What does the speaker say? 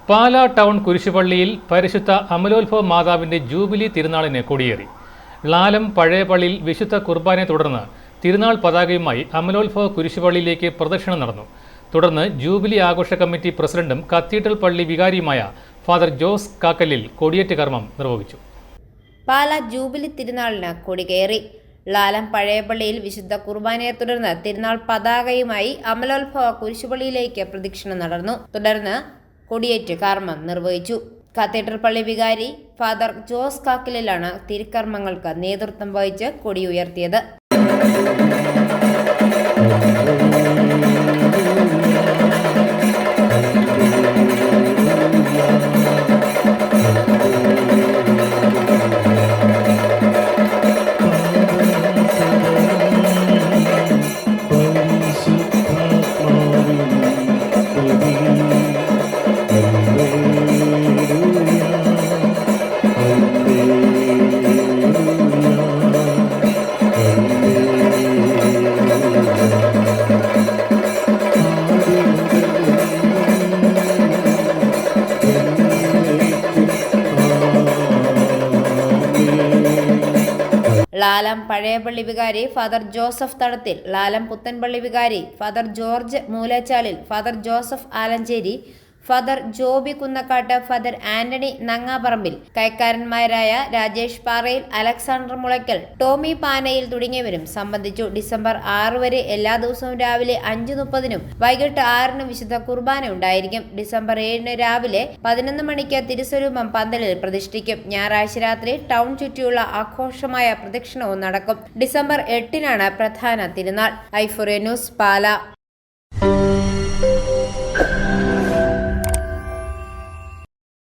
Pala town കുരിശുപള്ളിയിൽ പരിശുദ്ധ അമലോത്ഭവ മാതാവിന്റെ jubilee തിരുനാളിന് കൊടിയേറി. ലാലം പഴയ പള്ളിയിൽ വിശുദ്ധ കുർബാനയെ തുടർന്ന് തിരുനാൾ പതാകയുമായി അമലോത്ഭവ കുരിശുപള്ളിയിലേക്ക് പ്രദക്ഷിണം നടന്നു. തുടർന്ന് ജൂബിലി ആഘോഷ കമ്മിറ്റി പ്രസിഡന്റും കത്തീഡ്രൽ പള്ളി വികാരിയുമായ ഫാദർ ജോസ് കാക്കലിൽ കൊടിയേറ്റ് കർമ്മം നിർവഹിച്ചു. പാലാ ജൂബിലി തിരുനാളിന് കൊടികയറി. ലാലം പഴയപള്ളിയിൽ വിശുദ്ധ കുർബാനയെ തുടർന്ന് തിരുനാൾ പതാകയുമായി അമലോത്ഭവ കുരിശുപള്ളിയിലേക്ക് പ്രദക്ഷിണം നടന്നു. തുടർന്ന് കൊടിയേറ്റ് കർമ്മം നിർവഹിച്ചു. കത്തീഡ്രൽ പള്ളി വികാരി ഫാദർ ജോസ് കാക്കലിലാണ് തിരുക്കർമ്മങ്ങൾക്ക് നേതൃത്വം വഹിച്ച് കൊടി ഉയർത്തിയത്. ലാലം പഴയപള്ളി വികാരി ഫാദർ ജോസഫ് തടത്തിൽ, ലാലം പുത്തൻപള്ളി വികാരി father George Moolachalil, father Joseph Alencherry, father Joby Kunnakkattu, father Antony Nangaparambil, കൈക്കാരന്മാരായ രാജേഷ് പാറയിൽ, അലക്സാണ്ടർ മുളയ്ക്കൽ, ടോമി പാനയിൽ തുടങ്ങിയവരും സംബന്ധിച്ചു. ഡിസംബർ 6 വരെ എല്ലാ ദിവസവും രാവിലെ 5:30 വൈകിട്ട് 6 വിശുദ്ധ കുർബാന ഉണ്ടായിരിക്കും. ഡിസംബർ 7 രാവിലെ 11 മണിക്ക് തിരുസ്വരൂപം പന്തലിൽ പ്രതിഷ്ഠിക്കും. ഞായറാഴ്ച രാത്രി ടൗൺ ചുറ്റിയുള്ള ആഘോഷമായ പ്രദക്ഷിണവും നടക്കും. ഡിസംബർ 8 പ്രധാന തിരുനാൾ. ഐഫോറിയ ന്യൂസ്, പാലാ.